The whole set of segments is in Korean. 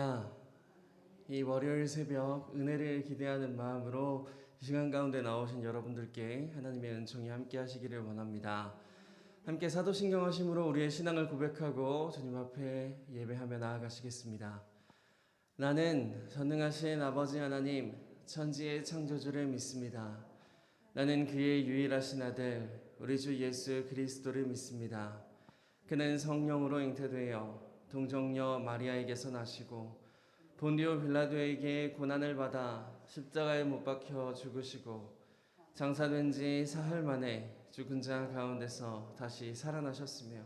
할렐루야. 이 월요일 새벽 은혜를 기대하는 마음으로 이 시간 가운데 나오신 여러분들께 하나님의 은총이 함께 하시기를 원합니다. 함께 사도신경하심으로 우리의 신앙을 고백하고 주님 앞에 예배하며 나아가시겠습니다. 나는 전능하신 아버지 하나님 천지의 창조주를 믿습니다. 나는 그의 유일하신 아들 우리 주 예수 그리스도를 믿습니다. 그는 성령으로 잉태되어 동정녀 마리아에게서 나시고 본디오 빌라도에게 고난을 받아 십자가에 못 박혀 죽으시고 장사된 지 사흘 만에 죽은 자 가운데서 다시 살아나셨으며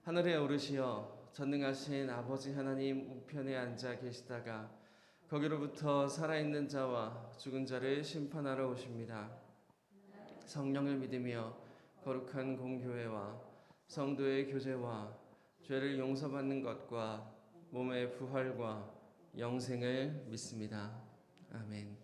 하늘에 오르시어 전능하신 아버지 하나님 우편에 앉아 계시다가 거기로부터 살아있는 자와 죽은 자를 심판하러 오십니다. 성령을 믿으며 거룩한 공교회와 성도의 교제와 죄를 용서받는 것과 몸의 부활과 영생을 믿습니다. 아멘.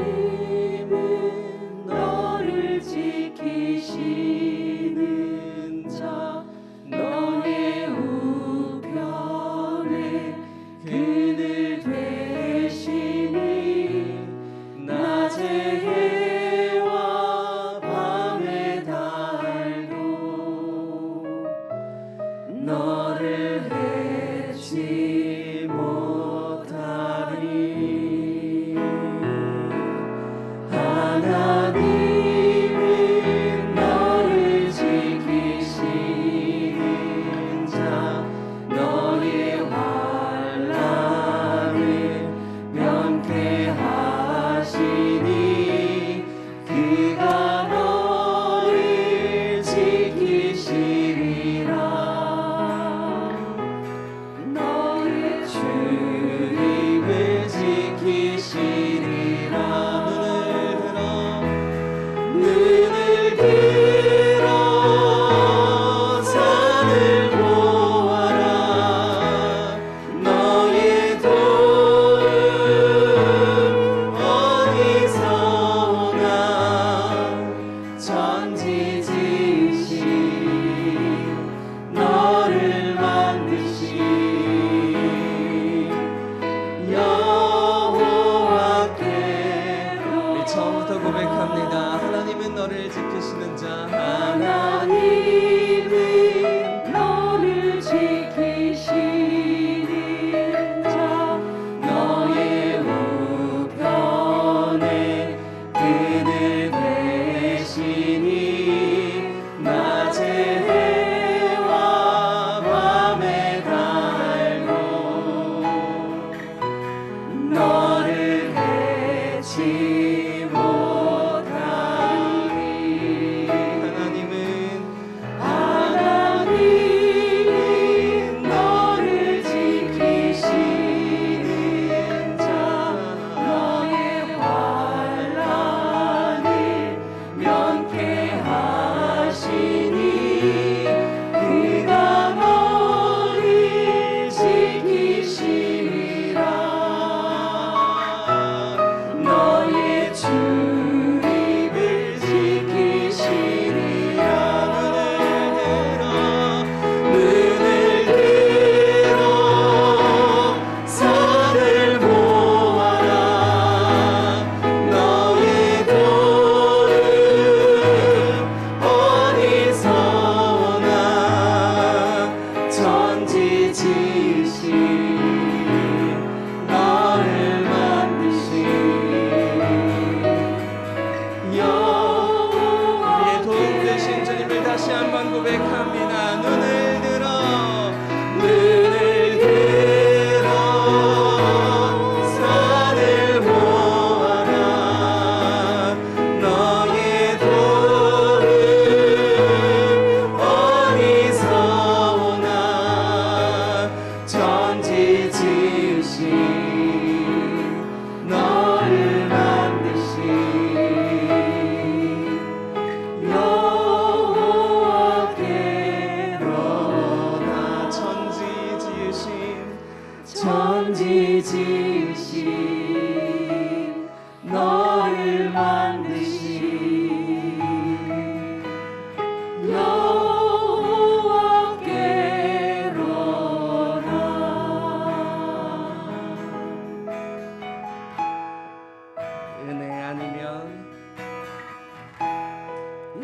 하나님은 너를 지키시는 자 너의 우편에 그늘 되시니 낮의 해와 밤의 달도 너를 해치 못하리. 하나님은 너를 지키시는 자 너의 환난을 면케하시니 그가 너를 지키시리라. 너의 주님을 지키시리라. 눈을 들어 산을 보아라. 너의 도움 어디서 오나. 천지 지으신 너를 만드신 여호와께로. 우리 처음부터 고백합니다. 하나님은 너를 지키시는 자. 하나님은 너를 지키시는 자 너의 우편에 그늘 되시니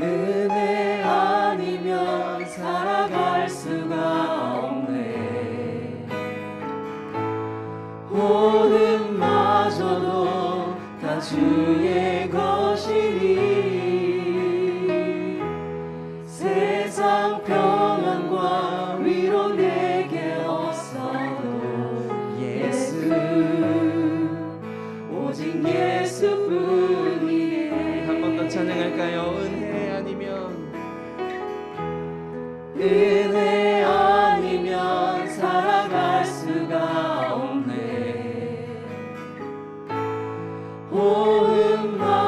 은혜 아니면 살아갈 수가 없네. 모든마저도 다 주의 것이니 세상 평안과 위로 내게 없어도 예수 오직 예수뿐이네. 한 번 더 찬양할까요? 은혜 아니면 살아갈 수가 없네.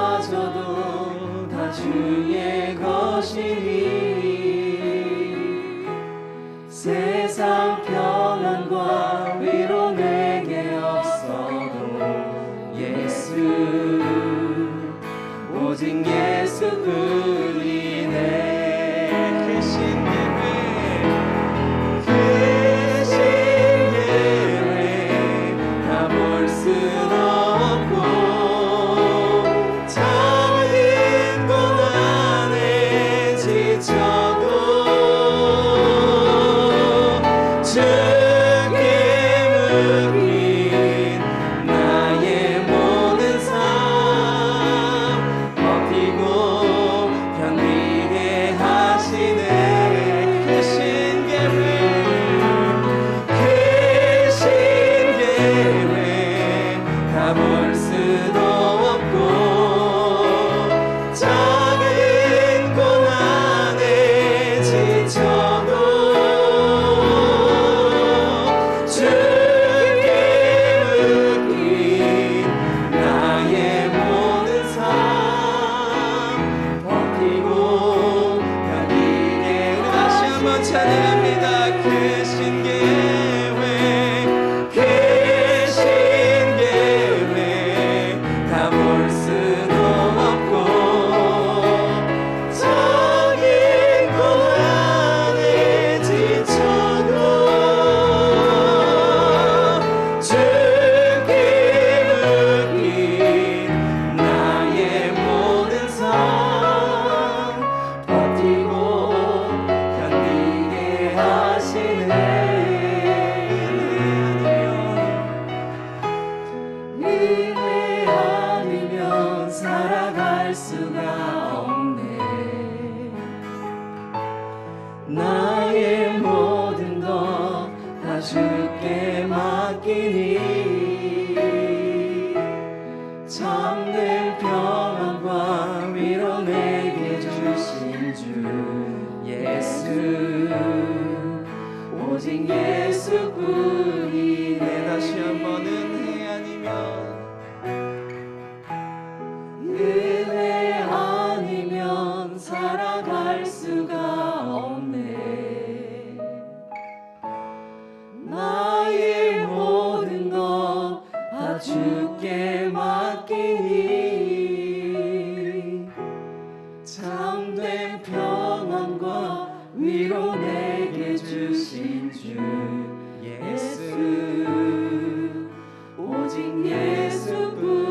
호흡마저도 다 주의 것이니 세상 평안과 위로 내게 없어도 예수 오직 예수뿐이네. 주께 맡기니 참된 평안과 위로 내게 주신 주 예수 오직 예수뿐이네. 다시 한번 은혜 아니면 살아갈 수가 없네. 나의 모든 것 다 주께 맡기니 참된 평안과 위로 내게 주신 주 예수 오직 예수뿐이네.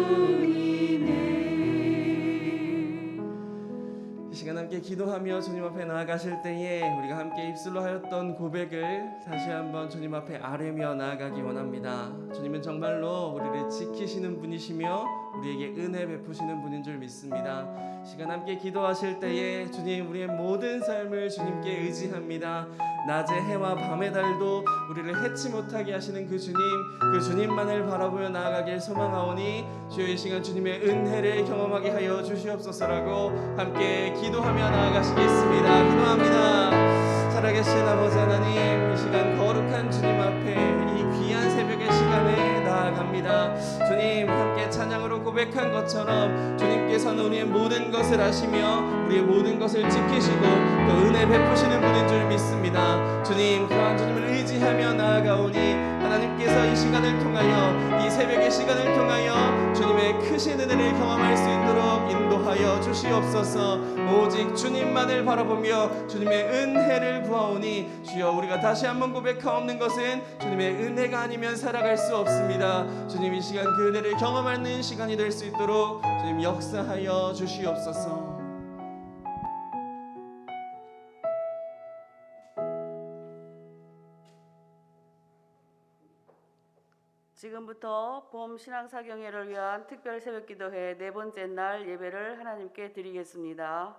이 시간 함께 기도하며 주님 앞에 나아가실 때에 우리가 함께 입술로 하였던 고백을 다시 한번 주님 앞에 아뢰며 나아가기 원합니다. 주님은 정말로 우리를 지키시는 분이시며 우리에게 은혜 베푸시는 분인 줄 믿습니다. 시간 함께 기도하실 때에 주님 우리의 모든 삶을 주님께 의지합니다. 낮의 해와 밤의 달도 우리를 해치 못하게 하시는 그 주님만을 바라보며 나아가길 소망하오니 주여 이 시간 주님의 은혜를 경험하게 하여 주시옵소서라고 함께 기도하며 나아가시겠습니다. 기도합니다. 살아계신 아버지 하나님, 이 시간 거룩한 주님 앞에 이 귀한 새벽의 시간에 나아갑니다. 주님 함께 찬양으로 고백한 것처럼 주님께서는 우리의 모든 것을 아시며 우리의 모든 것을 지키시고 또 은혜 베푸시는 분인 줄 믿습니다. 주님 그러한 주님을 의지하며 나아가오니 하나님께서 이 시간을 통하여 이 새벽의 시간을 통하여 주님의 크신 은혜를 경험할 수 있도록 인도하여 주시옵소서. 오직 주님만을 바라보며 주님의 은혜를 구하오니 주여 우리가 다시 한번 고백하옵는 것은 주님의 은혜가 아니면 살아갈 수 없습니다. 주님 이 시간 그 은혜를 경험하는 시간이 될 수 있도록 주님 역사하여 주시옵소서. 지금부터 봄 신앙사경회를 위한 특별 새벽기도회 네 번째 날 예배를 하나님께 드리겠습니다.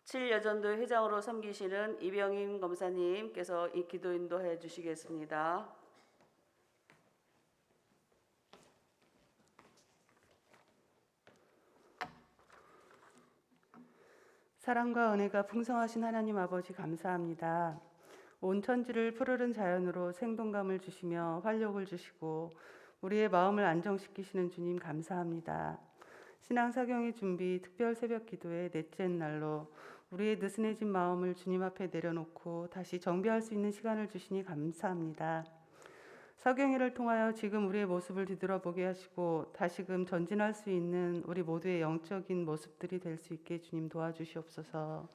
7여전도 회장으로 섬기시는 이병임 검사님께서 이 기도 인도해 주시겠습니다. 사랑과 은혜가 풍성하신 하나님 아버지 감사합니다. 온 천지를 푸르른 자연으로 생동감을 주시며 활력을 주시고 우리의 마음을 안정시키시는 주님 감사합니다. 신앙사경의 준비 특별 새벽 기도의 넷째 날로 우리의 느슨해진 마음을 주님 앞에 내려놓고 다시 정비할 수 있는 시간을 주시니 감사합니다. 사경회를 통하여 지금 우리의 모습을 뒤돌아보게 하시고 다시금 전진할 수 있는 우리 모두의 영적인 모습들이 될 수 있게 주님 도와주시옵소서.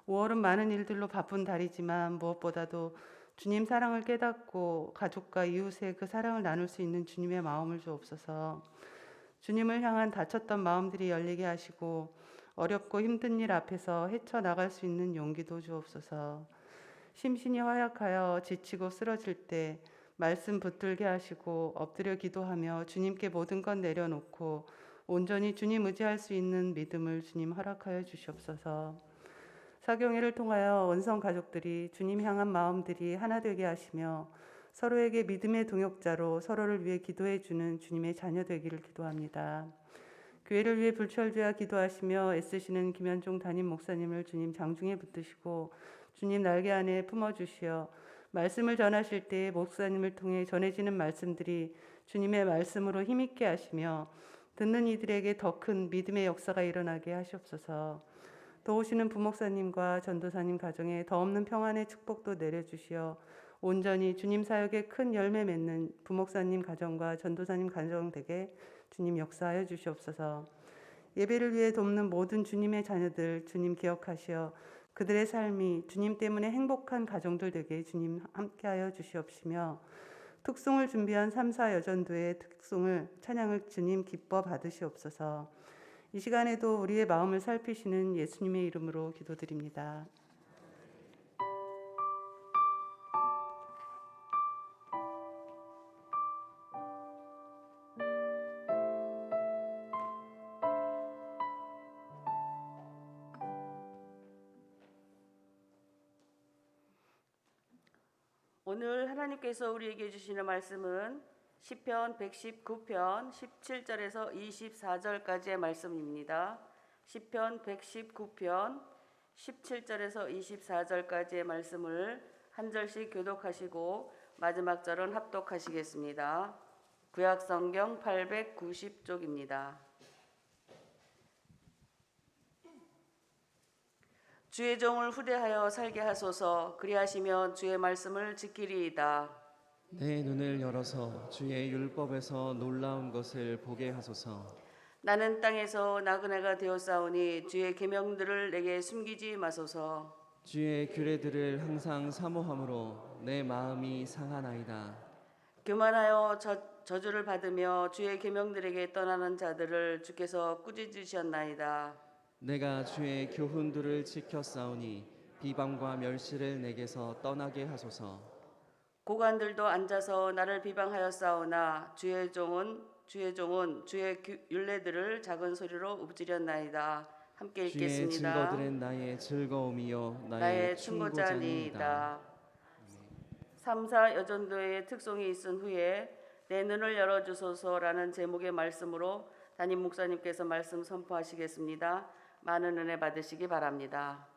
5월은 많은 일들로 바쁜 달이지만 무엇보다도 주님 사랑을 깨닫고 가족과 이웃의 그 사랑을 나눌 수 있는 주님의 마음을 주옵소서. 주님을 향한 다쳤던 마음들이 열리게 하시고 어렵고 힘든 일 앞에서 헤쳐나갈 수 있는 용기도 주옵소서. 심신이 허약하여 지치고 쓰러질 때 말씀 붙들게 하시고 엎드려 기도하며 주님께 모든 것 내려놓고 온전히 주님 의지할 수 있는 믿음을 주님 허락하여 주시옵소서. 사경회를 통하여 원성 가족들이 주님 향한 마음들이 하나 되게 하시며 서로에게 믿음의 동역자로 서로를 위해 기도해 주는 주님의 자녀 되기를 기도합니다. 교회를 위해 불철주야 기도하시며 애쓰시는 김현종 담임 목사님을 주님 장중에 붙드시고 주님 날개 안에 품어주시어 말씀을 전하실 때 목사님을 통해 전해지는 말씀들이 주님의 말씀으로 힘있게 하시며 듣는 이들에게 더 큰 믿음의 역사가 일어나게 하시옵소서. 도우시는 부목사님과 전도사님 가정에 더 없는 평안의 축복도 내려주시어 온전히 주님 사역에 큰 열매 맺는 부목사님 가정과 전도사님 가정 되게 주님 역사하여 주시옵소서. 예배를 위해 돕는 모든 주님의 자녀들 주님 기억하시어 그들의 삶이 주님 때문에 행복한 가정들 되게 주님 함께하여 주시옵시며 특송을 준비한 3, 4여전도의 특송을 찬양을 주님 기뻐 받으시옵소서. 이 시간에도 우리의 마음을 살피시는 예수님의 이름으로 기도드립니다. 오늘 하나님께서 우리에게 주시는 말씀은 시편 119편 17절에서 24절까지의 말씀입니다. 시편 119편 17절에서 24절까지의 말씀을 한 절씩 교독하시고 마지막 절은 합독하시겠습니다. 구약성경 890쪽입니다. 주의 종을 후대하여 살게 하소서. 그리하시면 주의 말씀을 지키리이다. 내 눈을 열어서 주의 율법에서 놀라운 것을 보게 하소서. 나는 땅에서 나그네가 되었사오니 주의 계명들을 내게 숨기지 마소서. 주의 규례들을 항상 사모함으로 내 마음이 상하나이다. 교만하여 저주를 받으며 주의 계명들에게 떠나는 자들을 주께서 꾸짖으셨나이다. 내가 주의 교훈들을 지켰사오니 비방과 멸시를 내게서 떠나게 하소서. 고관들도 앉아서 나를 비방하였사오나 주의 종은 주의 율례들을 작은 소리로 읊으렸나이다. 함께 읽겠습니다. 주의 증거들은 나의 즐거움이요 나의 충고자니이다. 3, 4 여전도의 특송이 있은 후에 내 눈을 열어주소서라는 제목의 말씀으로 담임 목사님께서 말씀 선포하시겠습니다. 많은 은혜 받으시기 바랍니다.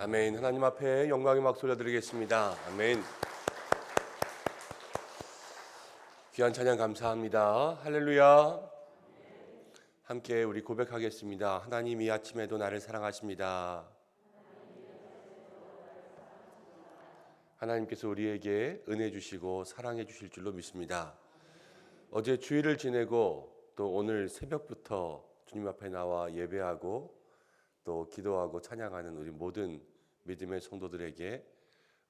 아멘. 하나님 앞에 영광의 막 돌려드리겠습니다. 아멘. 귀한 찬양 감사합니다. 할렐루야. 함께 우리 고백하겠습니다. 하나님 이 아침에도 나를 사랑하십니다. 하나님께서 우리에게 은혜 주시고 사랑해 주실 줄로 믿습니다. 어제 주일을 지내고 또 오늘 새벽부터 주님 앞에 나와 예배하고 또 기도하고 찬양하는 우리 모든 믿음의 성도들에게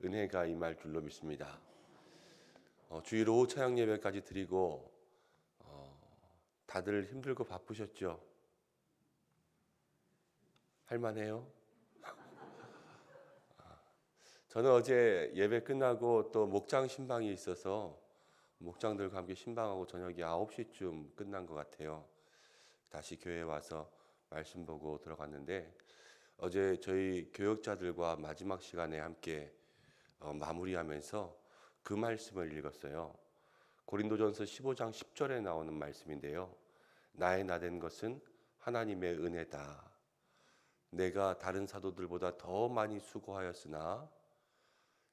은혜가 임할 줄로 믿습니다. 주일 오후 찬양 예배까지 드리고 다들 힘들고 바쁘셨죠? 할만해요? 저는 어제 예배 끝나고 또 목장 신방이 있어서 목장들과 함께 신방하고 저녁에 9시쯤 끝난 것 같아요. 다시 교회에 와서 말씀 보고 들어갔는데 어제 저희 교역자들과 마지막 시간에 함께 마무리하면서 그 말씀을 읽었어요. 고린도전서 15장 10절에 나오는 말씀인데요. 나의 나된 것은 하나님의 은혜다. 내가 다른 사도들보다 더 많이 수고하였으나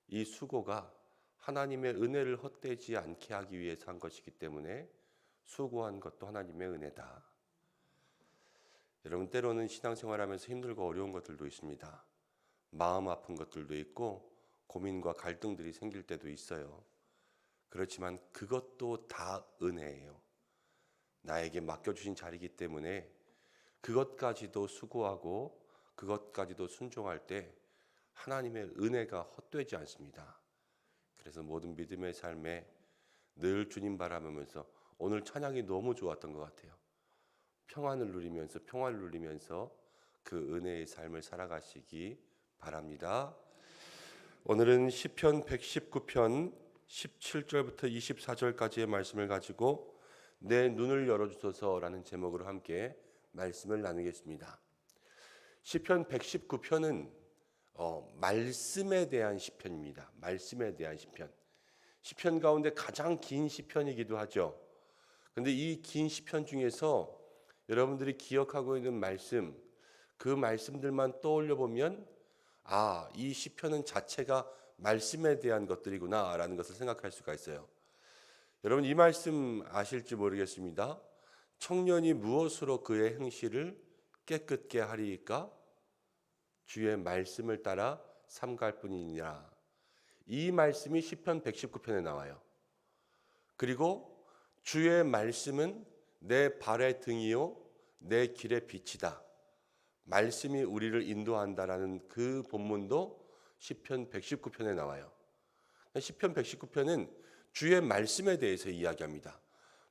이 수고가 하나님의 은혜를 헛되지 않게 하기 위해서 한 것이기 때문에 수고한 것도 하나님의 은혜다. 여러분, 때로는 신앙생활하면서 힘들고 어려운 것들도 있습니다. 마음 아픈 것들도 있고 고민과 갈등들이 생길 때도 있어요. 그렇지만 그것도 다 은혜예요. 나에게 맡겨주신 자리이기 때문에 그것까지도 수고하고 그것까지도 순종할 때 하나님의 은혜가 헛되지 않습니다. 그래서 모든 믿음의 삶에 늘 주님 바라보면서 오늘 찬양이 너무 좋았던 것 같아요. 평안을 누리면서 그 은혜의 삶을 살아가시기 바랍니다. 오늘은 시편 119편 17절부터 24절까지의 말씀을 가지고 내 눈을 열어주소서라는 제목으로 함께 말씀을 나누겠습니다. 시편 119편은 말씀에 대한 시편입니다. 말씀에 대한 시편. 시편 가운데 가장 긴 시편이기도 하죠. 그런데 이 긴 시편 중에서 여러분들이 기억하고 있는 말씀, 그 말씀들만 떠올려 보면 이 시편은 자체가 말씀에 대한 것들이구나 라는 것을 생각할 수가 있어요. 여러분, 이 말씀 아실지 모르겠습니다. 청년이 무엇으로 그의 행실을 깨끗게 하리이까? 주의 말씀을 따라 삼갈 뿐이니라. 이 말씀이 시편 119편에 나와요. 그리고 주의 말씀은 내 발의 등이요 내 길의 빛이다. 말씀이 우리를 인도한다라는 그 본문도 시편 119편에 나와요. 시편 119편은 주의 말씀에 대해서 이야기합니다.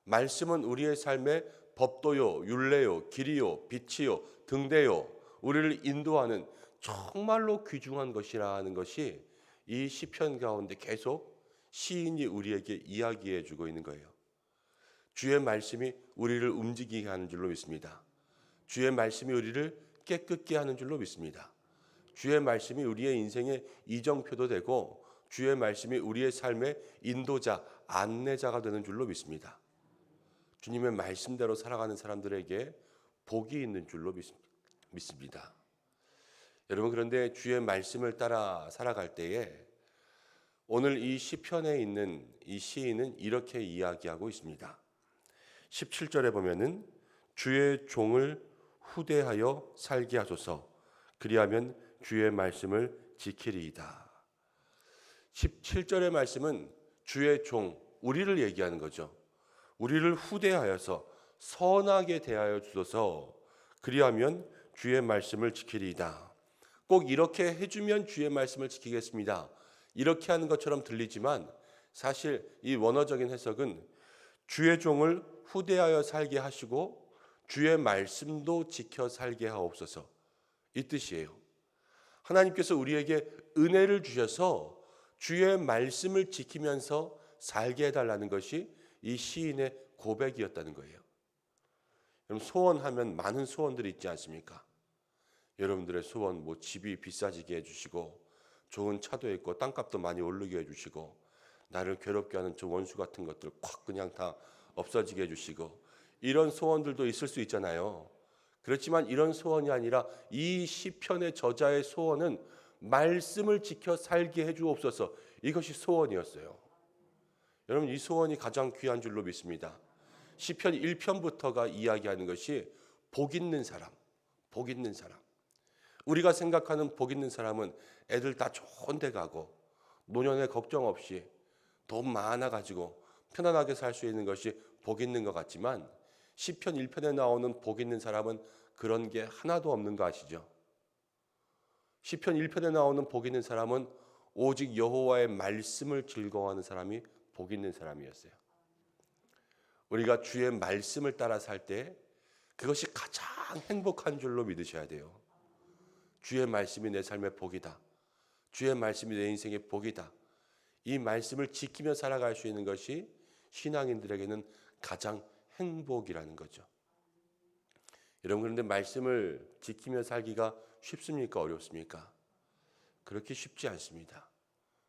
말씀은 우리의 삶의 법도요, 율례요, 길이요, 빛이요, 등대요, 우리를 인도하는 정말로 귀중한 것이라는 것이 이 시편 가운데 계속 시인이 우리에게 이야기해 주고 있는 거예요. 주의 말씀이 우리를 움직이게 하는 줄로 믿습니다. 주의 말씀이 우리를 깨끗게 하는 줄로 믿습니다. 주의 말씀이 우리의 인생의 이정표도 되고 주의 말씀이 우리의 삶의 인도자, 안내자가 되는 줄로 믿습니다. 주님의 말씀대로 살아가는 사람들에게 복이 있는 줄로 믿습니다. 여러분, 그런데 주의 말씀을 따라 살아갈 때에 오늘 이 시편에 있는 이 시인은 이렇게 이야기하고 있습니다. 17절에 보면은 주의 종을 후대하여 살게 하소서. 그리하면 주의 말씀을 지키리이다. 17절의 말씀은 주의 종, 우리를 얘기하는 거죠. 우리를 후대하여서 선하게 대하여 주소서. 그리하면 주의 말씀을 지키리이다. 꼭 이렇게 해주면 주의 말씀을 지키겠습니다. 이렇게 하는 것처럼 들리지만 사실 이 원어적인 해석은 주의 종을 후대하여 살게 하시고 주의 말씀도 지켜 살게 하옵소서, 이 뜻이에요. 하나님께서 우리에게 은혜를 주셔서 주의 말씀을 지키면서 살게 해달라는 것이 이 시인의 고백이었다는 거예요. 여러분, 소원하면 많은 소원들이 있지 않습니까? 여러분들의 소원, 집이 비싸지게 해주시고 좋은 차도 있고 땅값도 많이 오르게 해주시고 나를 괴롭게 하는 저 원수 같은 것들 콱 그냥 다 없어지게 해주시고 이런 소원들도 있을 수 있잖아요. 그렇지만 이런 소원이 아니라 이 시편의 저자의 소원은 말씀을 지켜 살게 해주옵소서. 이것이 소원이었어요. 여러분, 이 소원이 가장 귀한 줄로 믿습니다. 시편 1편부터가 이야기하는 것이 복 있는 사람, 복 있는 사람. 우리가 생각하는 복 있는 사람은 애들 다 좋은 데 가고 노년에 걱정 없이 돈 많아가지고 편안하게 살 수 있는 것이 복 있는 것 같지만 시편 1편에 나오는 복 있는 사람은 그런 게 하나도 없는 거 아시죠? 시편 1편에 나오는 복 있는 사람은 오직 여호와의 말씀을 즐거워하는 사람이 복 있는 사람이었어요. 우리가 주의 말씀을 따라 살 때 그것이 가장 행복한 줄로 믿으셔야 돼요. 주의 말씀이 내 삶의 복이다. 주의 말씀이 내 인생의 복이다. 이 말씀을 지키며 살아갈 수 있는 것이 신앙인들에게는 가장 행복이라는 거죠. 여러분, 그런데 말씀을 지키며 살기가 쉽습니까? 어렵습니까? 그렇게 쉽지 않습니다.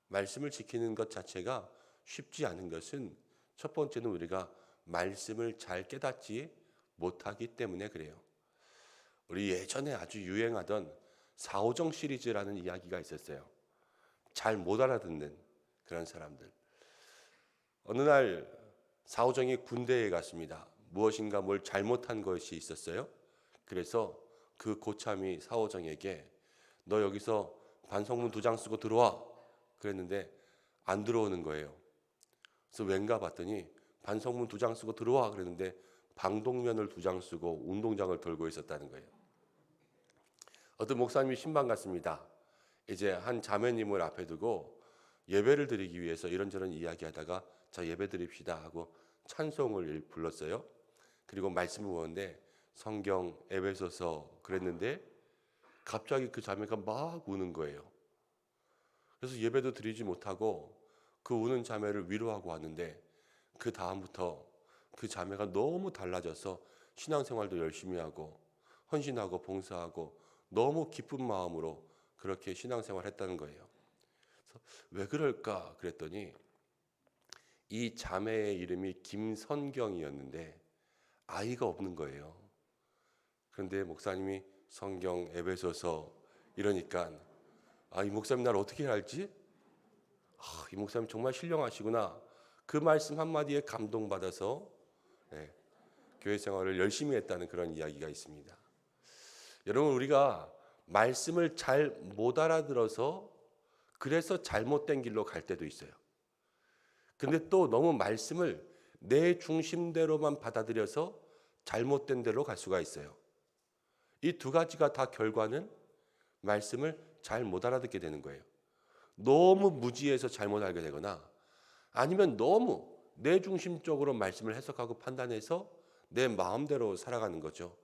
말씀을 지키는 것 자체가 쉽지 않은 것은 첫 번째는 우리가 말씀을 잘 깨닫지 못하기 때문에 그래요. 우리 예전에 아주 유행하던 사오정 시리즈라는 이야기가 있었어요. 잘 못 알아듣는 그런 사람들. 어느 날 사오정이 군대에 갔습니다. 무엇인가 뭘 잘못한 것이 있었어요. 그래서 그 고참이 사오정에게 너 여기서 반성문 2장 쓰고 들어와 그랬는데 안 들어오는 거예요. 그래서 왠가 봤더니 반성문 2장 쓰고 들어와 그랬는데 방독면을 2장 쓰고 운동장을 돌고 있었다는 거예요. 어떤 목사님이 신방 갔습니다. 이제 한 자매님을 앞에 두고 예배를 드리기 위해서 이런저런 이야기하다가 자 예배 드립시다 하고 찬송을 불렀어요. 그리고 말씀을 보는데 성경 에베소서 그랬는데 갑자기 그 자매가 막 우는 거예요. 그래서 예배도 드리지 못하고 그 우는 자매를 위로하고 왔는데 그 다음부터 그 자매가 너무 달라져서 신앙생활도 열심히 하고 헌신하고 봉사하고 너무 기쁜 마음으로 그렇게 신앙생활을 했다는 거예요. 그래서 왜 그럴까 그랬더니 이 자매의 이름이 김선경이었는데 아이가 없는 거예요. 그런데 목사님이 성경 에베소서 이러니까 이 목사님 날 어떻게 알지? 이 목사님 정말 신령하시구나. 그 말씀 한마디에 감동받아서 교회 생활을 열심히 했다는 그런 이야기가 있습니다. 여러분, 우리가 말씀을 잘 못 알아들어서 그래서 잘못된 길로 갈 때도 있어요. 근데 또 너무 말씀을 내 중심대로만 받아들여서 잘못된 대로 갈 수가 있어요. 이 두 가지가 다 결과는 말씀을 잘 못 알아듣게 되는 거예요. 너무 무지해서 잘못 알게 되거나 아니면 너무 내 중심적으로 말씀을 해석하고 판단해서 내 마음대로 살아가는 거죠.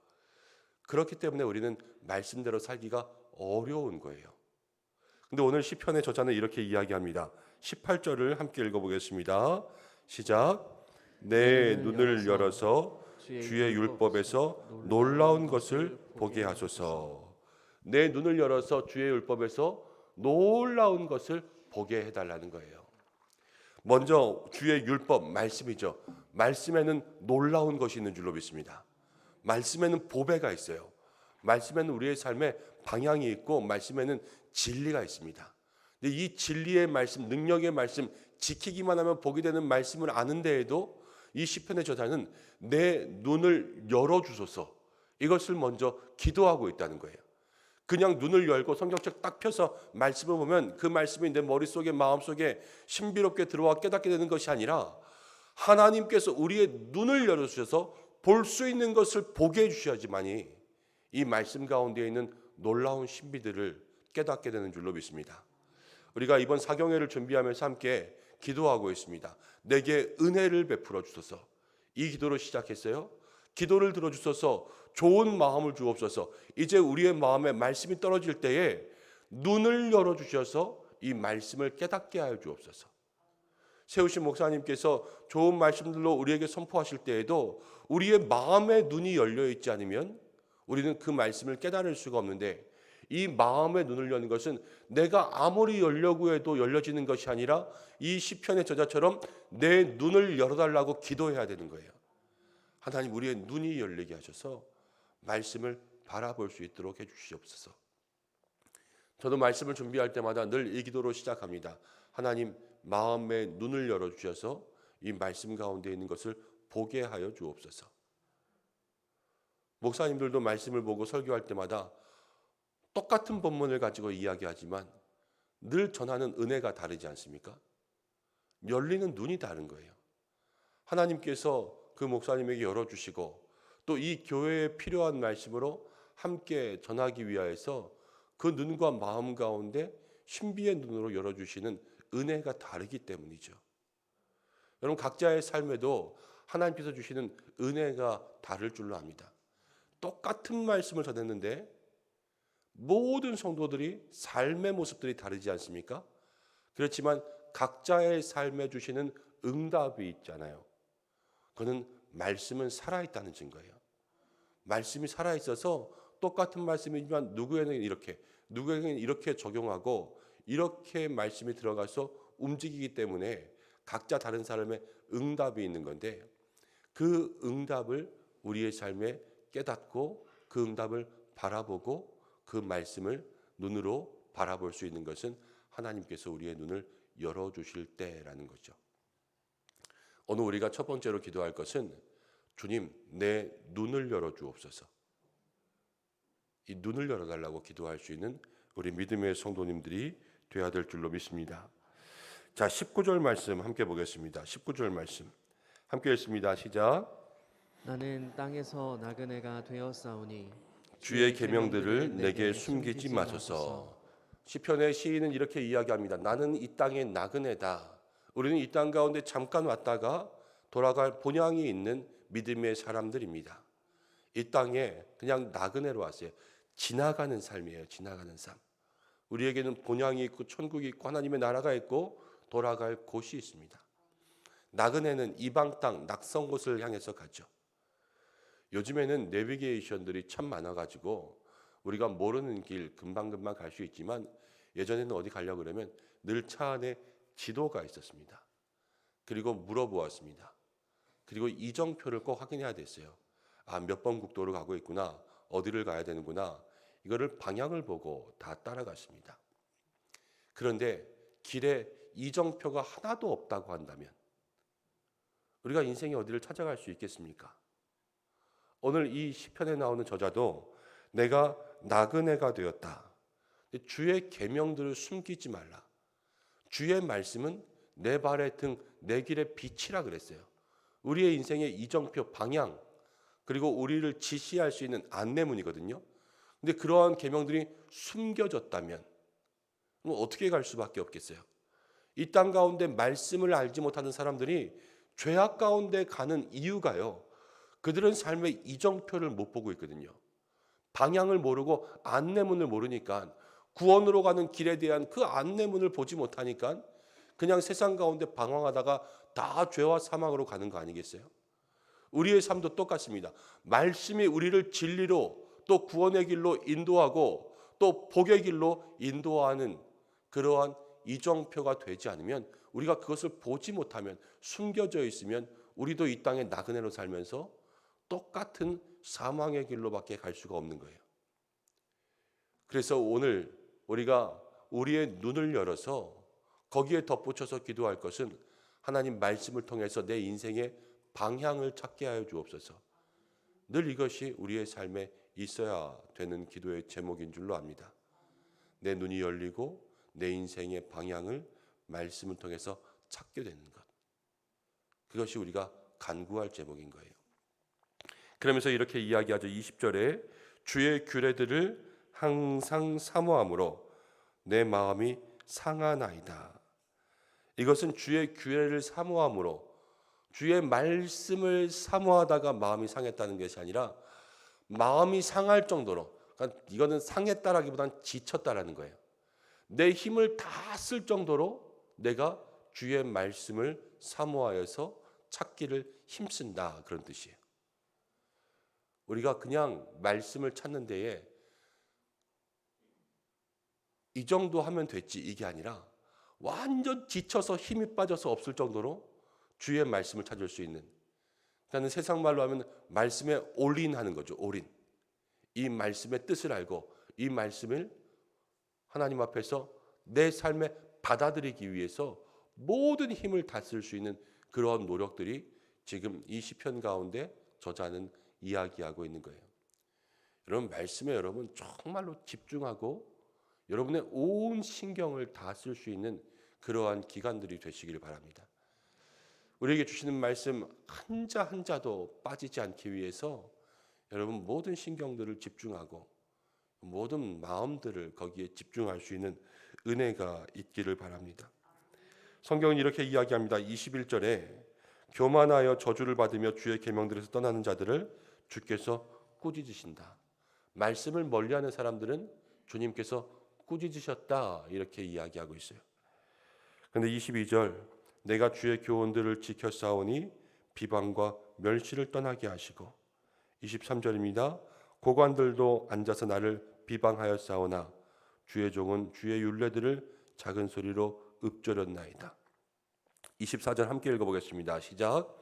그렇기 때문에 우리는 말씀대로 살기가 어려운 거예요. 근데 오늘 시편의 저자는 이렇게 이야기합니다. 18절을 함께 읽어보겠습니다. 시작. 내 눈을 열어서 주의 율법에서 놀라운 것을 보게 하소서. 내 눈을 열어서 주의 율법에서 놀라운 것을 보게 해달라는 거예요. 먼저 주의 율법 말씀이죠. 말씀에는 놀라운 것이 있는 줄로 믿습니다. 말씀에는 보배가 있어요. 말씀에는 우리의 삶에 방향이 있고 말씀에는 진리가 있습니다. 근데 이 진리의 말씀, 능력의 말씀, 지키기만 하면 복이 되는 말씀을 아는 데에도 이 시편의 저자는 내 눈을 열어주소서 이것을 먼저 기도하고 있다는 거예요. 그냥 눈을 열고 성경책 딱 펴서 말씀을 보면 그 말씀이 내 머릿속에 마음속에 신비롭게 들어와 깨닫게 되는 것이 아니라 하나님께서 우리의 눈을 열어주셔서 볼 수 있는 것을 보게 해주셔야지만이 이 말씀 가운데 있는 놀라운 신비들을 깨닫게 되는 줄로 믿습니다. 우리가 이번 사경회를 준비하면서 함께 기도하고 있습니다. 내게 은혜를 베풀어 주소서. 이 기도로 시작했어요. 기도를 들어주셔서 좋은 마음을 주옵소서. 이제 우리의 마음에 말씀이 떨어질 때에 눈을 열어주셔서 이 말씀을 깨닫게 하여 주옵소서. 세우신 목사님께서 좋은 말씀들로 우리에게 선포하실 때에도 우리의 마음의 눈이 열려 있지 않으면 우리는 그 말씀을 깨달을 수가 없는데 이 마음의 눈을 여는 것은 내가 아무리 열려고 해도 열려지는 것이 아니라 이 시편의 저자처럼 내 눈을 열어달라고 기도해야 되는 거예요. 하나님 우리의 눈이 열리게 하셔서 말씀을 바라볼 수 있도록 해주시옵소서. 저도 말씀을 준비할 때마다 늘 이 기도로 시작합니다. 하나님, 마음의 눈을 열어주셔서 이 말씀 가운데 있는 것을 보게 하여 주옵소서. 목사님들도 말씀을 보고 설교할 때마다 똑같은 본문을 가지고 이야기하지만 늘 전하는 은혜가 다르지 않습니까? 열리는 눈이 다른 거예요. 하나님께서 그 목사님에게 열어주시고 또 이 교회에 필요한 말씀으로 함께 전하기 위하여서 그 눈과 마음 가운데 신비의 눈으로 열어주시는 은혜가 다르기 때문이죠. 여러분, 각자의 삶에도 하나님께서 주시는 은혜가 다를 줄로 압니다. 똑같은 말씀을 전했는데 모든 성도들이 삶의 모습들이 다르지 않습니까? 그렇지만 각자의 삶에 주시는 응답이 있잖아요. 그거는 말씀은 살아있다는 증거예요. 말씀이 살아있어서 똑같은 말씀이지만 누구에게는 이렇게 적용하고 이렇게 말씀이 들어가서 움직이기 때문에 각자 다른 사람의 응답이 있는 건데, 그 응답을 우리의 삶에 깨닫고 그 응답을 바라보고 그 말씀을 눈으로 바라볼 수 있는 것은 하나님께서 우리의 눈을 열어주실 때라는 거죠. 오늘 우리가 첫 번째로 기도할 것은 주님, 내 눈을 열어주옵소서. 이 눈을 열어달라고 기도할 수 있는 우리 믿음의 성도님들이 되어야 될 줄로 믿습니다. 자, 19절 말씀 함께 보겠습니다. 19절 말씀 함께 읽습니다. 시작. 나는 땅에서 나그네가 되었사오니 주의 계명들을 내게 숨기지 마소서. 시편의 시인은 이렇게 이야기합니다. 나는 이 땅의 나그네다. 우리는 이 땅 가운데 잠깐 왔다가 돌아갈 본향이 있는 믿음의 사람들입니다. 이 땅에 그냥 나그네로 왔어요. 지나가는 삶이에요. 지나가는 삶. 우리에게는 본향이 있고 천국이 있고 하나님의 나라가 있고 돌아갈 곳이 있습니다. 나그네는 이방 땅 낯선 곳을 향해서 가죠. 요즘에는 내비게이션들이 참 많아가지고 우리가 모르는 길 금방금방 갈 수 있지만 예전에는 어디 가려고 그러면 늘 차 안에 지도가 있었습니다. 그리고 물어보았습니다. 그리고 이정표를 꼭 확인해야 됐어요. 아, 몇 번 국도를 가고 있구나. 어디를 가야 되는구나. 이거를 방향을 보고 다 따라갔습니다. 그런데 길에 이정표가 하나도 없다고 한다면 우리가 인생의 어디를 찾아갈 수 있겠습니까? 오늘 이 시편에 나오는 저자도 내가 나그네가 되었다. 주의 계명들을 숨기지 말라. 주의 말씀은 내 발의 등, 내 길의 빛이라 그랬어요. 우리의 인생의 이정표, 방향, 그리고 우리를 지시할 수 있는 안내문이거든요. 근데 그러한 계명들이 숨겨졌다면 어떻게 갈 수밖에 없겠어요? 이 땅 가운데 말씀을 알지 못하는 사람들이 죄악 가운데 가는 이유가요, 그들은 삶의 이정표를 못 보고 있거든요. 방향을 모르고 안내문을 모르니까, 구원으로 가는 길에 대한 그 안내문을 보지 못하니까 그냥 세상 가운데 방황하다가 다 죄와 사망으로 가는 거 아니겠어요? 우리의 삶도 똑같습니다. 말씀이 우리를 진리로 또 구원의 길로 인도하고 또 복의 길로 인도하는 그러한 이정표가 되지 않으면, 우리가 그것을 보지 못하면, 숨겨져 있으면 우리도 이 땅에 나그네로 살면서 똑같은 사망의 길로밖에 갈 수가 없는 거예요. 그래서 오늘 우리가 우리의 눈을 열어서 거기에 덧붙여서 기도할 것은 하나님 말씀을 통해서 내 인생의 방향을 찾게 하여 주옵소서. 늘 이것이 우리의 삶에 있어야 되는 기도의 제목인 줄로 압니다. 내 눈이 열리고 내 인생의 방향을 말씀을 통해서 찾게 되는 것, 그것이 우리가 간구할 제목인 거예요. 그러면서 이렇게 이야기하죠. 20절에 주의 규례들을 항상 사모함으로 내 마음이 상하나이다. 이것은 주의 규례를 사모함으로, 주의 말씀을 사모하다가 마음이 상했다는 것이 아니라 마음이 상할 정도로, 그러니까 이거는 상했다라기보다는 지쳤다라는 거예요. 내 힘을 다 쓸 정도로 내가 주의 말씀을 사모하여서 찾기를 힘쓴다, 그런 뜻이에요. 우리가 그냥 말씀을 찾는 데에 이 정도 하면 됐지 이게 아니라 완전 지쳐서 힘이 빠져서 없을 정도로 주의 말씀을 찾을 수 있는, 그러니까 세상 말로 하면 말씀에 올인하는 거죠. 올인. 이 말씀의 뜻을 알고 이 말씀을 하나님 앞에서 내 삶에 받아들이기 위해서 모든 힘을 다 쓸 수 있는 그러한 노력들이 지금 이 시편 가운데 저자는 이야기하고 있는 거예요. 여러분, 말씀에 여러분 정말로 집중하고 여러분의 온 신경을 다 쓸 수 있는 그러한 기간들이 되시길 바랍니다. 우리에게 주시는 말씀 한자 한자도 빠지지 않기 위해서 여러분 모든 신경들을 집중하고 모든 마음들을 거기에 집중할 수 있는 은혜가 있기를 바랍니다. 성경은 이렇게 이야기합니다. 21절에 교만하여 저주를 받으며 주의 계명들에서 떠나는 자들을 주께서 꾸짖으신다. 말씀을 멀리하는 사람들은 주님께서 꾸짖으셨다 이렇게 이야기하고 있어요. 그런데 22절 내가 주의 교훈들을 지켜 싸우니 비방과 멸시를 떠나게 하시고 23절입니다. 고관들도 앉아서 나를 비방하여 싸우나 주의 종은 주의 율례들을 작은 소리로 읊조렸나이다. 24절 함께 읽어보겠습니다. 시작.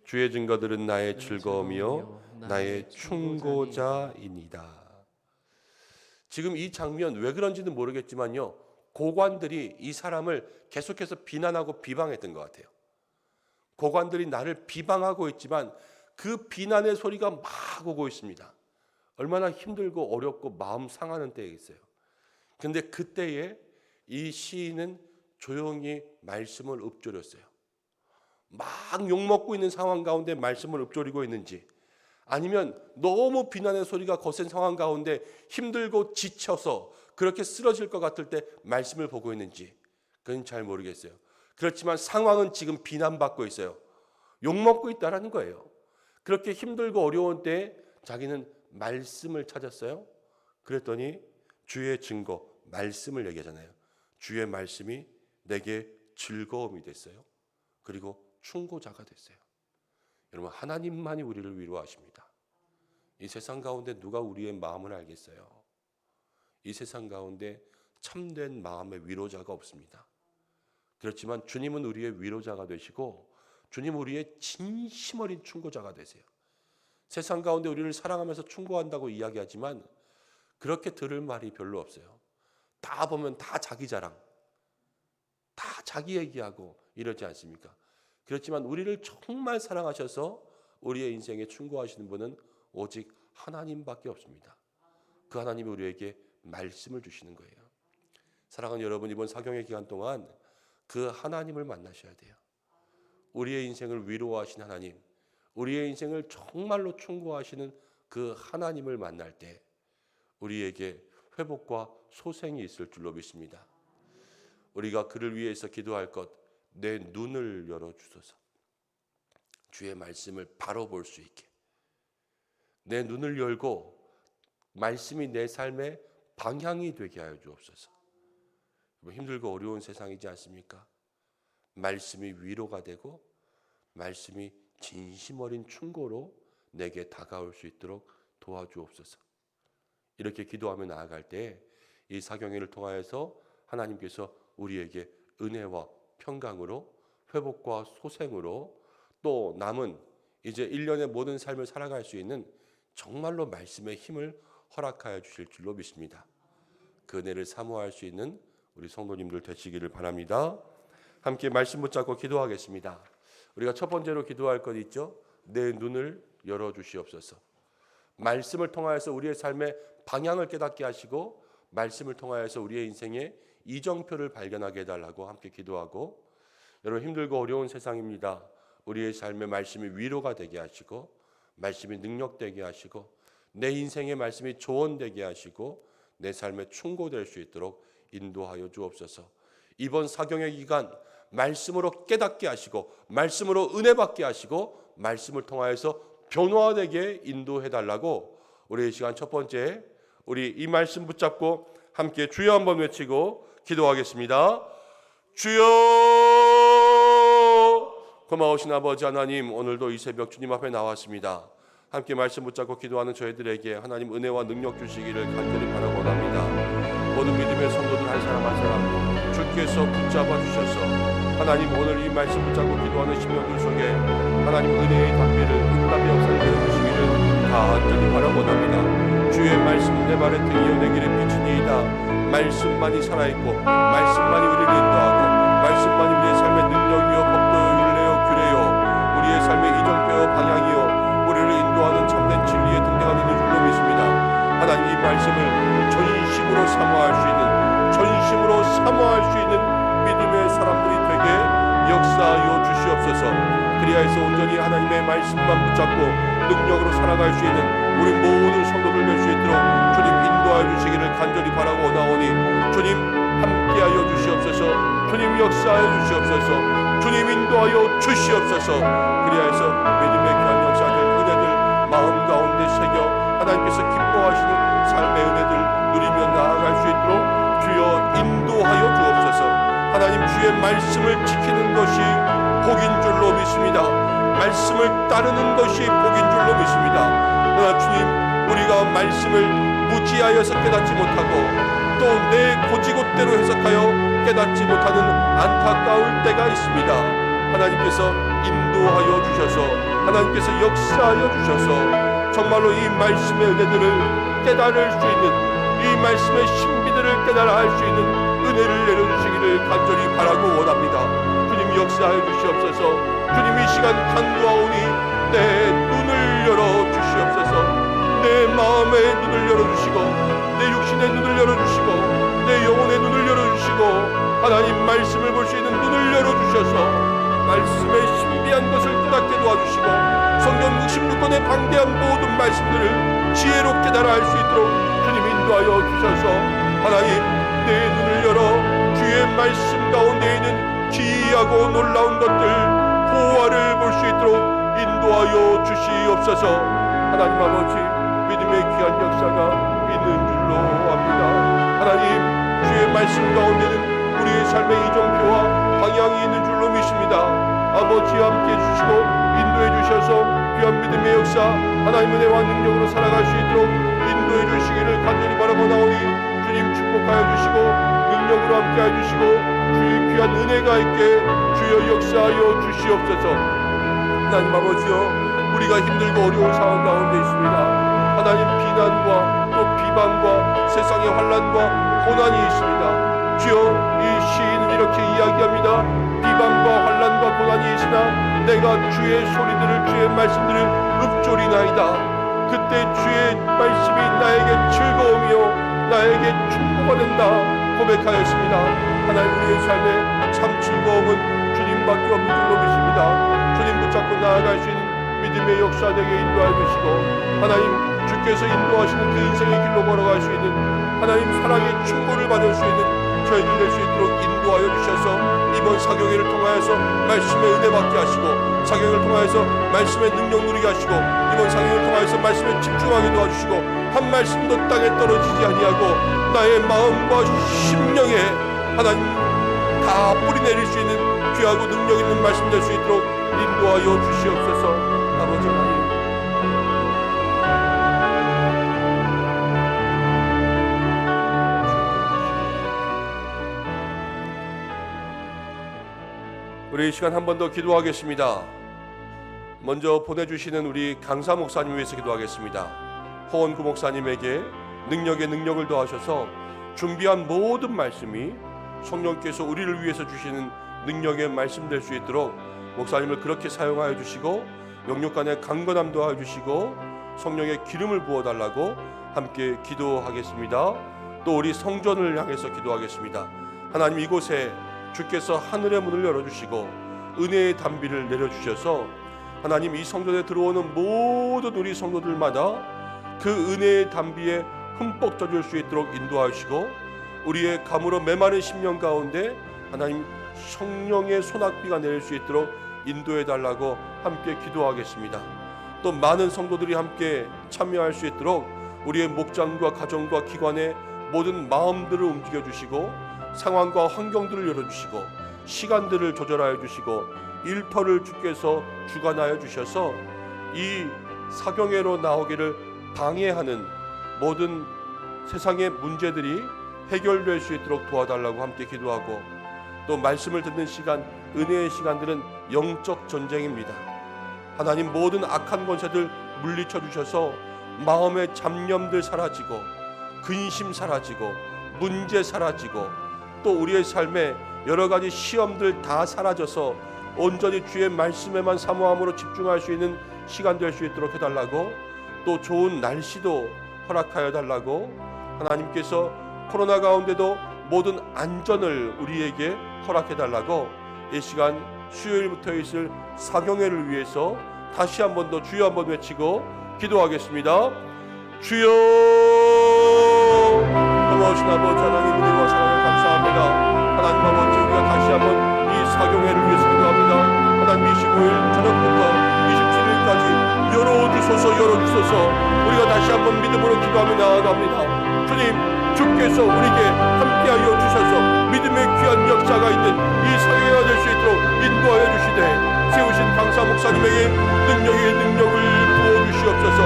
주의 증거들은 나의 즐거움이요 나의 충고자이니이다. 지금 이 장면 왜 그런지는 모르겠지만요, 고관들이 이 사람을 계속해서 비난하고 비방했던 것 같아요. 고관들이 나를 비방하고 있지만 그 비난의 소리가 막 오고 있습니다. 얼마나 힘들고 어렵고 마음 상하는 때이겠어요. 근데 그때에 이 시인은 조용히 말씀을 읊조렸어요. 막 욕먹고 있는 상황 가운데 말씀을 읊조리고 있는지, 아니면 너무 비난의 소리가 거센 상황 가운데 힘들고 지쳐서 그렇게 쓰러질 것 같을 때 말씀을 보고 있는지 그건 잘 모르겠어요. 그렇지만 상황은 지금 비난받고 있어요. 욕먹고 있다라는 거예요. 그렇게 힘들고 어려운 때에 자기는 말씀을 찾았어요. 그랬더니 주의 증거, 말씀을 얘기하잖아요. 주의 말씀이 내게 즐거움이 됐어요. 그리고 충고자가 됐어요. 여러분, 하나님만이 우리를 위로하십니다. 이 세상 가운데 누가 우리의 마음을 알겠어요? 이 세상 가운데 참된 마음의 위로자가 없습니다. 그렇지만 주님은 우리의 위로자가 되시고 주님 우리의 진심 어린 충고자가 되세요. 세상 가운데 우리를 사랑하면서 충고한다고 이야기하지만 그렇게 들을 말이 별로 없어요. 다 보면 다 자기 자랑, 다 자기 얘기하고 이러지 않습니까? 그렇지만 우리를 정말 사랑하셔서 우리의 인생에 충고하시는 분은 오직 하나님밖에 없습니다. 그 하나님이 우리에게 말씀을 주시는 거예요. 사랑하는 여러분, 이번 사경의 기간 동안 그 하나님을 만나셔야 돼요. 우리의 인생을 위로하신 하나님, 우리의 인생을 정말로 충고하시는 그 하나님을 만날 때 우리에게 회복과 소생이 있을 줄로 믿습니다. 우리가 그를 위해서 기도할 것, 내 눈을 열어주소서. 주의 말씀을 바로 볼 수 있게 내 눈을 열고 말씀이 내 삶의 방향이 되게 하여 주옵소서. 힘들고 어려운 세상이지 않습니까? 말씀이 위로가 되고 말씀이 진심 어린 충고로 내게 다가올 수 있도록 도와주옵소서. 이렇게 기도하며 나아갈 때 이 사경회를 통하여서 하나님께서 우리에게 은혜와 평강으로 회복과 소생으로 또 남은 이제 1년의 모든 삶을 살아갈 수 있는 정말로 말씀의 힘을 허락하여 주실 줄로 믿습니다. 그 은혜를 사모할 수 있는 우리 성도님들 되시기를 바랍니다. 함께 말씀 붙잡고 기도하겠습니다. 우리가 첫 번째로 기도할 것 있죠. 내 눈을 열어주시옵소서. 말씀을 통하여서 우리의 삶의 방향을 깨닫게 하시고 말씀을 통하여서 우리의 인생의 이정표를 발견하게 해달라고 함께 기도하고, 여러분 힘들고 어려운 세상입니다. 우리의 삶의 말씀이 위로가 되게 하시고 말씀이 능력되게 하시고 내 인생의 말씀이 조언되게 하시고 내 삶에 충고될 수 있도록 인도하여 주옵소서. 이번 사경의 기간 말씀으로 깨닫게 하시고 말씀으로 은혜 받게 하시고 말씀을 통하여서 변화되게 인도해달라고 우리 이 시간 첫 번째 우리 이 말씀 붙잡고 함께 주여 한번 외치고 기도하겠습니다. 주여! 고마우신 아버지 하나님, 오늘도 이 새벽 주님 앞에 나왔습니다. 함께 말씀 붙잡고 기도하는 저희들에게 하나님 은혜와 능력 주시기를 간절히 바라고 원합니다. 모든 믿음의 성도들 한 사람 한 사람 주께서 붙잡아 주셔서 하나님 오늘 이 말씀 붙잡고 기도하는 심령들 속에 하나님 은혜의 담비를 응답의 역사를 내어주시기를 간절히 바라고 원합니다. 주의 말씀 내 발에 등이여 내 길에 비치니이다. 말씀만이 살아있고 말씀만이 우리를 인도하고 말씀만이 우리의 삶의 능력이요 법도요 율례요 규례요 우리의 삶의 이정표요 방향이요 우리를 인도하는 참된 진리에 등장하는 줄로 믿습니다. 하나님 이 말씀을 전심으로 사모할 수 있는 전심으로 사모할 수 있는 믿음의 사람들이 되게 역사하여 주시옵소서. 그리하여서 온전히 하나님의 말씀만 붙잡고 능력으로 살아갈 수 있는 우리 모든 성도들 될 수 있도록 주님 인도하여 주시기를 간절히 바라고 원하오니 주님 함께하여 주시옵소서. 주님 역사하여 주시옵소서. 주님 인도하여 주시옵소서. 그리하여서 믿음의 귀한 역사들 은혜들 마음 가운데 새겨 하나님께서 기뻐하시는 삶의 은혜들 누리며 나아갈 수 있도록 주여 인도하여 주옵소서. 하나님 주의 말씀을 지키는 것이 복인 줄로 믿습니다. 말씀을 따르는 것이 복인 줄로 믿습니다. 그러나 주님 우리가 말씀을 무지하여서 깨닫지 못하고 또 내 고지곳대로 해석하여 깨닫지 못하는 안타까울 때가 있습니다. 하나님께서 인도하여 주셔서 하나님께서 역사하여 주셔서 정말로 이 말씀의 은혜들을 깨달을 수 있는 이 말씀의 신비들을 깨달아 할 수 있는 은혜를 내려주시기를 간절히 바라고 원합니다. 주님 역사하여 주시옵소서. 주님 이 시간 간구하오니 내 눈을 열어 주시옵소서. 내 마음의 눈을 열어주시고 내 육신의 눈을 열어주시고 내 영혼의 눈을 열어주시고 하나님 말씀을 볼 수 있는 눈을 열어주셔서 말씀의 신비한 것을 깨닫게 도와주시고 성경 66권의 방대한 모든 말씀들을 지혜롭게 깨달아 할 수 있도록 주님 인도하여 주셔서 하나님 내 눈을 열어 주의 말씀 가운데 있는 기이하고 놀라운 것들 보화를 볼 수 있도록 인도하여 주시옵소서. 하나님 아버지 믿음의 귀한 역사가 있는 줄로 압니다. 하나님 주의 말씀 가운데는 우리의 삶의 이정표와 방향이 있는 줄로 믿습니다. 아버지 함께 해주시고 인도해 주셔서 귀한 믿음의 역사 하나님의 은혜와 능력으로 살아갈 수 있도록 인도해 주시기를 간절히 바라고 나오니 주님 축복하여 주시고 능력으로 함께 해주시고 주의 귀한 은혜가 있게 주여 역사하여 주시옵소서. 하나님 아버지여 우리가 힘들고 어려운 상황 가운데 있습니다. 하나님 비난과 또 비방과 세상의 환난과 고난이 있습니다. 주여 이 시인은 이렇게 이야기합니다. 비방과 환난과 고난이 있으나 내가 주의 소리들을 주의 말씀들을 읊조리나이다. 그때 주의 말씀이 나에게 즐거움이요 나에게 충고가 된다 고백하였습니다. 하나님 우리의 삶에 참 즐거움은 주님밖에 없는 줄로 믿습니다. 주님 붙잡고 나아갈 수 있는 믿음의 역사 되게 인도하여 주시고 하나님 주께서 인도하시는 그 인생의 길로 걸어갈 수 있는 하나님 사랑의 충고를 받을 수 있는 저희들 될 수 있도록 인도하여 주셔서 이번 사경회를 통하여서 말씀의 은혜 받게 하시고 사경회를 통하여서 말씀의 능력 누리게 하시고 이번 사경회를 통하여서 말씀에 집중하게 도와주시고 한 말씀도 땅에 떨어지지 아니하고 나의 마음과 심령에 하나님 다 뿌리내릴 수 있는 귀하고 능력 있는 말씀 될 수 있도록 인도하여 주시옵소서. 아버지 하나님 우리 이 시간 한 번 더 기도하겠습니다. 먼저 보내주시는 우리 강사 목사님 위해서 기도하겠습니다. 허원구 목사님에게 능력에 능력을 더하셔서 준비한 모든 말씀이 성령께서 우리를 위해서 주시는 능력의 말씀 될 수 있도록 목사님을 그렇게 사용하여 주시고 영육간의 강건함 더하여 주시고 성령의 기름을 부어달라고 함께 기도하겠습니다. 또 우리 성전을 향해서 기도하겠습니다. 하나님 이곳에 주께서 하늘의 문을 열어주시고 은혜의 담비를 내려주셔서 하나님 이 성전에 들어오는 모든 우리 성도들마다 그 은혜의 담비에 흠뻑 젖을 수 있도록 인도하시고 우리의 가물어 메마른 심령 가운데 하나님 성령의 소낙비가 내릴 수 있도록 인도해 달라고 함께 기도하겠습니다. 또 많은 성도들이 함께 참여할 수 있도록 우리의 목장과 가정과 기관의 모든 마음들을 움직여 주시고 상황과 환경들을 열어주시고 시간들을 조절하여 주시고 일터를 주께서 주관하여 주셔서 이 사경회로 나오기를 방해하는 모든 세상의 문제들이 해결될 수 있도록 도와달라고 함께 기도하고 또 말씀을 듣는 시간, 은혜의 시간들은 영적 전쟁입니다. 하나님 모든 악한 권세들 물리쳐 주셔서 마음의 잡념들 사라지고 근심 사라지고 문제 사라지고 또 우리의 삶에 여러 가지 시험들 다 사라져서 온전히 주의 말씀에만 사모함으로 집중할 수 있는 시간 될 수 있도록 해달라고, 또 좋은 날씨도 허락하여 달라고, 하나님께서 코로나 가운데도 모든 안전을 우리에게 허락해 달라고, 이 시간 수요일부터 있을 사경회를 위해서 다시 한 번 더 주여 한번 외치고 기도하겠습니다. 주여, 고마우신 아버지 하나님, 은혜와 사랑을 감사합니다. 하나님 아버지, 우리가 다시 한번 이 사경회를 위해서 기도합니다. 하나님 25일 저녁부터 27일까지 열어주소서. 우리가 다시 한번 믿음으로 기도하며 나아갑니다. 주님, 주께서 우리에게 함께하여 주셔서 믿음의 귀한 역사가 있는 이 사회가 될 수 있도록 인도하여 주시되, 세우신 강사 목사님에게 능력을 부어주시옵소서.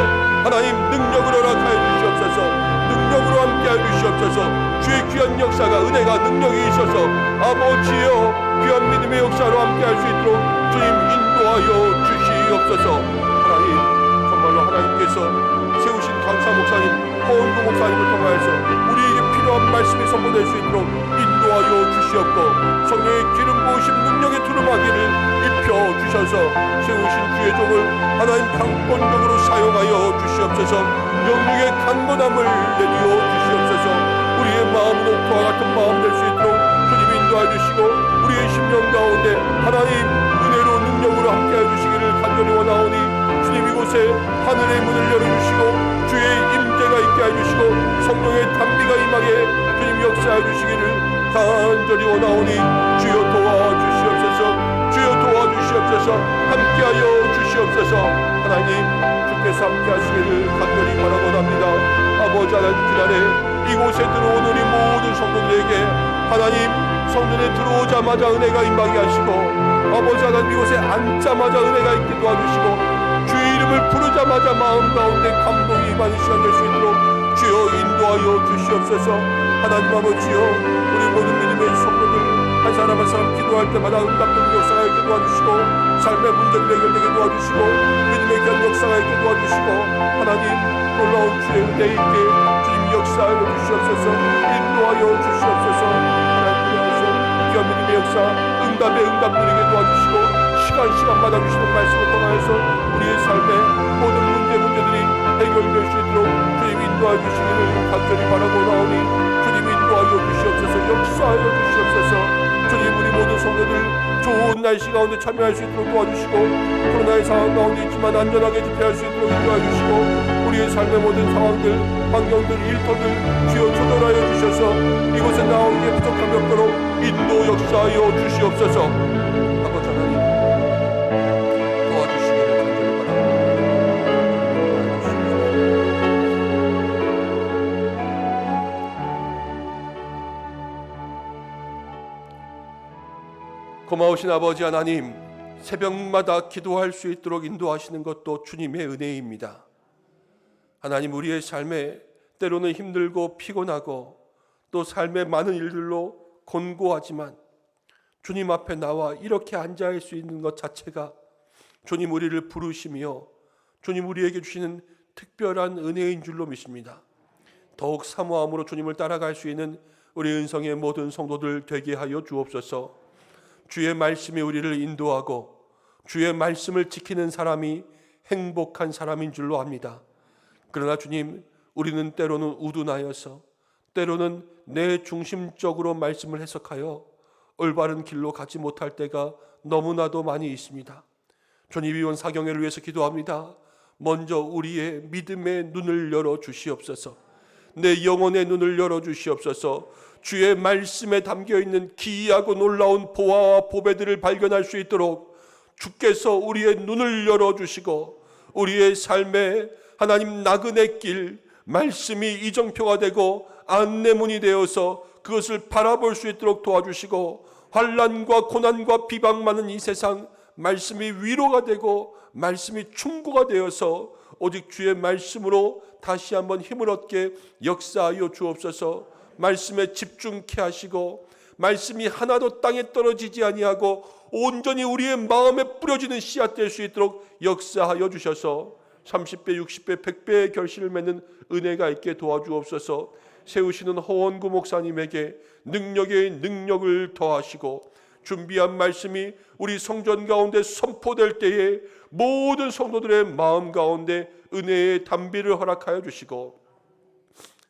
하나님, 능력을 허락하여 주시옵소서. 능력으로 함께하여 주시옵소서. 주의 귀한 역사가, 은혜가, 능력이 있어서 아버지여 귀한 믿음의 역사로 함께할 수 있도록 주님 인도하여 주시옵소서. 하나님, 정말로 하나님께서 세우신 강사 목사님, 허은구 목사님을 통하여서 우리에게 필요한 말씀이 선포될 수 있도록 인도하여 주시옵고, 성령의 기름 부으심 능력의 두루마기를 입혀 주셔서 세우신 주의 종을 하나님 강권적으로 사용하여 주시옵소서. 영육의 강건함을 내리어 주시옵소서. 우리의 마음은 옥토와 같은 마음 될 수 있도록 주님 인도하여 주시고, 우리의 심령 가운데 하나님 은혜로 능력으로 함께하여 주시기를 간절히 원하오니, 주님 이곳에 하늘의 문을 열어주시고 주의 임재가 있게 해주시고 성령의 담비가 임하게 주님 역사해 주시기를 간절히 원하오니, 주여 도와주시옵소서. 주여 도와주시옵소서. 함께하여 주시옵소서. 하나님, 주께서 함께하시기를 간절히 바라고합니다. 아버지 하나님, 그날에 이곳에 들어온 우리 모든 성도들에게 하나님 성전에 들어오자마자 은혜가 임하게 하시고, 아버지 하나님 이곳에 앉자마자 은혜가 있게 도와주시고, 주의 이름을 부르자마자 마음 가운데 감동이 임하는 시간 될 수 있도록 주여 인도하여 주시옵소서. 하나님 아버지여, 우리 모든 믿음의 성도들 한 사람 한 사람 기도할 때마다 응답되는 역사가 있게 도와주시고, 삶의 문제들 해결되게 도와주시고, 믿음의 귀한 역사가 있게 도와주시고, 하나님 놀라운 주의 은혜 있게 주님 역사하여 주시옵소서. 인도하여 주시옵소서. 하나님께서 귀한 믿음의 역사, 응답에 응답 누리게 도와주시고, 시간마다 주시는 말씀을 통하여서 우리의 삶의 모든 문제들이 해결될 수 있도록 주님 인도하여 주시기를 간절히 바라고 나오니, 주님 인도하여 주시옵소서. 역사하여 주시옵소서. 주님, 우리 모든 성도들 좋은 날씨 가운데 참여할 수 있도록 도와주시고, 코로나의 상황 가운데 있지만 안전하게 집회할 수 있도록 인도하여 주시고, 우리의 삶의 모든 상황들, 환경들, 일터들 주여 조절하여 주셔서 이곳에 나오기에 부족함이 없도록 인도 역사하여 주시옵소서. 아버지 하나님, 도와주시기를 간절히 바랍니다. 고마우신 아버지 하나님, 새벽마다 기도할 수 있도록 인도하시는 것도 주님의 은혜입니다. 하나님, 우리의 삶에 때로는 힘들고 피곤하고 또 삶의 많은 일들로 곤고하지만 주님 앞에 나와 이렇게 앉아 있을 수 있는 것 자체가 주님 우리를 부르시며 주님 우리에게 주시는 특별한 은혜인 줄로 믿습니다. 더욱 사모함으로 주님을 따라갈 수 있는 우리 은성의 모든 성도들 되게 하여 주옵소서. 주의 말씀이 우리를 인도하고 주의 말씀을 지키는 사람이 행복한 사람인 줄로 압니다. 그러나 주님, 우리는 때로는 우둔하여서, 때로는 내 중심적으로 말씀을 해석하여 올바른 길로 가지 못할 때가 너무나도 많이 있습니다. 주님, 이번 사경회를 위해서 기도합니다. 먼저 우리의 믿음의 눈을 열어 주시옵소서. 내 영혼의 눈을 열어 주시옵소서. 주의 말씀에 담겨있는 기이하고 놀라운 보화와 보배들을 발견할 수 있도록 주께서 우리의 눈을 열어 주시고, 우리의 삶에 하나님 나그네 길, 말씀이 이정표가 되고 안내문이 되어서 그것을 바라볼 수 있도록 도와주시고, 환난과 고난과 비방 많은 이 세상 말씀이 위로가 되고 말씀이 충고가 되어서 오직 주의 말씀으로 다시 한번 힘을 얻게 역사하여 주옵소서. 말씀에 집중케 하시고 말씀이 하나도 땅에 떨어지지 아니하고 온전히 우리의 마음에 뿌려지는 씨앗 될 수 있도록 역사하여 주셔서 30배, 60배, 100배의 결실을 맺는 은혜가 있게 도와주옵소서. 세우시는 허원구 목사님에게 능력에 능력을 더하시고 준비한 말씀이 우리 성전 가운데 선포될 때에 모든 성도들의 마음 가운데 은혜의 담비를 허락하여 주시고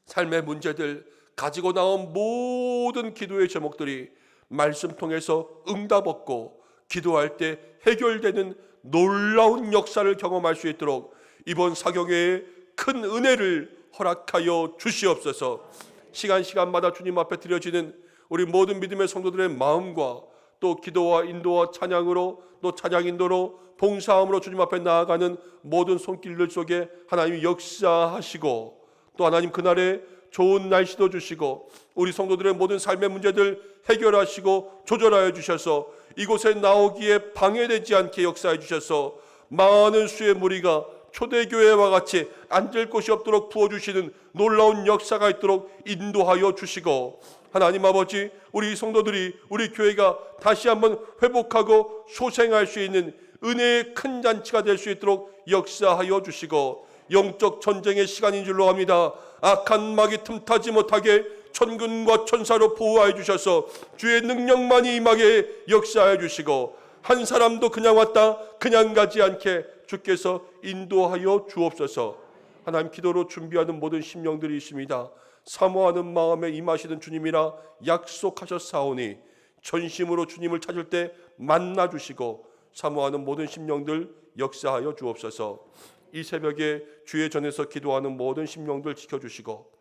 삶의 문제들 가지고 나온 모든 기도의 제목들이 말씀 통해서 응답 얻고 기도할 때 해결되는 놀라운 역사를 경험할 수 있도록 이번 사경회에 큰 은혜를 허락하여 주시옵소서. 시간마다 주님 앞에 드려지는 우리 모든 믿음의 성도들의 마음과 또 기도와 인도와 찬양으로 또 찬양 인도로 봉사함으로 주님 앞에 나아가는 모든 손길들 속에 하나님이 역사하시고 또 하나님 그날에 좋은 날씨도 주시고 우리 성도들의 모든 삶의 문제들 해결하시고 조절하여 주셔서 이곳에 나오기에 방해되지 않게 역사해 주셔서 많은 수의 무리가 초대교회와 같이 앉을 곳이 없도록 부어주시는 놀라운 역사가 있도록 인도하여 주시고 하나님 아버지 우리 성도들이 우리 교회가 다시 한번 회복하고 소생할 수 있는 은혜의 큰 잔치가 될 수 있도록 역사하여 주시고 영적 전쟁의 시간인 줄로 압니다. 악한 마귀 틈타지 못하게 천군과 천사로 보호하여 주셔서 주의 능력만이 임하게 역사하여 주시고 한 사람도 그냥 왔다 그냥 가지 않게 주께서 인도하여 주옵소서. 하나님 기도로 준비하는 모든 심령들이 있습니다. 사모하는 마음에 임하시는 주님이라 약속하셨사오니 전심으로 주님을 찾을 때 만나 주시고 사모하는 모든 심령들 역사하여 주옵소서. 이 새벽에 주의 전에서 기도하는 모든 심령들 지켜주시고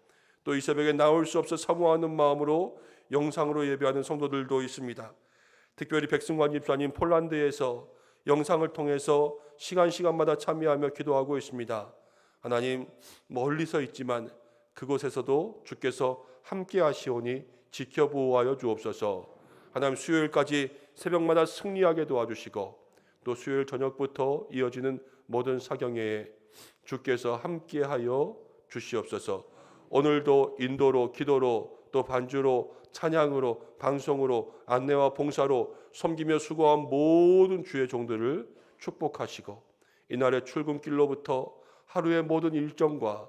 또 이 새벽에 나올 수 없어 사모하는 마음으로 영상으로 예배하는 성도들도 있습니다. 특별히 백승관 집사님 폴란드에서 영상을 통해서 시간마다 참여하며 기도하고 있습니다. 하나님 멀리서 있지만 그곳에서도 주께서 함께 하시오니 지켜보호하여 주옵소서. 하나님 수요일까지 새벽마다 승리하게 도와주시고 또 수요일 저녁부터 이어지는 모든 사경회에 주께서 함께하여 주시옵소서. 오늘도 인도로 기도로 또 반주로 찬양으로 방송으로 안내와 봉사로 섬기며 수고한 모든 주의 종들을 축복하시고 이날의 출근길로부터 하루의 모든 일정과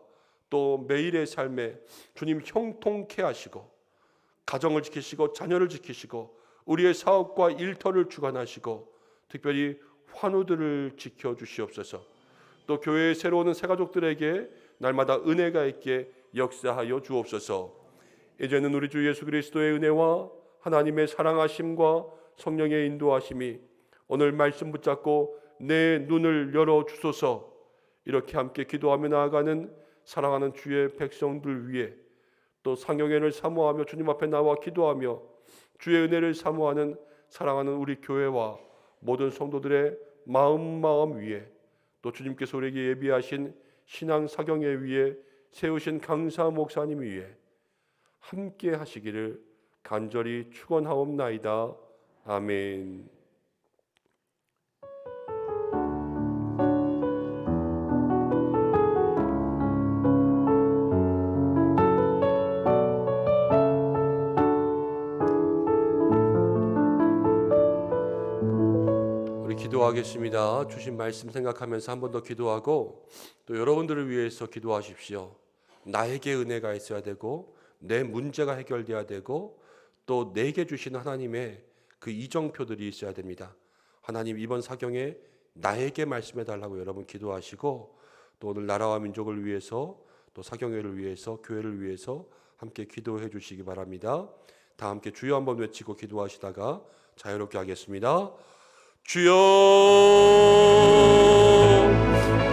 또 매일의 삶에 주님 형통케 하시고 가정을 지키시고 자녀를 지키시고 우리의 사업과 일터를 주관하시고 특별히 환우들을 지켜주시옵소서. 또 교회에 새로 오는 새가족들에게 날마다 은혜가 있게 역사하여 주옵소서. 이제는 우리 주 예수 그리스도의 은혜와 하나님의 사랑하심과 성령의 인도하심이 오늘 말씀 붙잡고 내 눈을 열어주소서. 이렇게 함께 기도하며 나아가는 사랑하는 주의 백성들 위해 또 상경회를 사모하며 주님 앞에 나와 기도하며 주의 은혜를 사모하는 사랑하는 우리 교회와 모든 성도들의 마음 위에 또 주님께서 우리에게 예비하신 신앙 사경회 위에 세우신 강사 목사님 위에 함께 하시기를 간절히 축원하옵나이다. 아멘. 기도하겠습니다. 주신 말씀 생각하면서 한 번 더 기도하고 또 여러분들을 위해서 기도하십시오. 나에게 은혜가 있어야 되고 내 문제가 해결돼야 되고 또 내게 주신 하나님의 그 이정표들이 있어야 됩니다. 하나님 이번 사경에 나에게 말씀해 달라고 여러분 기도하시고 또 오늘 나라와 민족을 위해서 또 사경회를 위해서 교회를 위해서 함께 기도해 주시기 바랍니다. 다 함께 주여 한번 외치고 기도하시다가 자유롭게 하겠습니다. 주여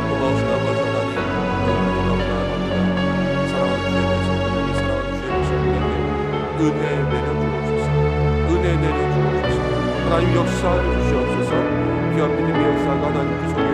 고마우신 아버지 하나님 사랑하는 주의 백성들에게 은혜 내려주옵소서. 은혜 내려주옵소서. 하나님 역사해 주시옵소서. 귀한 믿음의 역사가 하나님 그 속에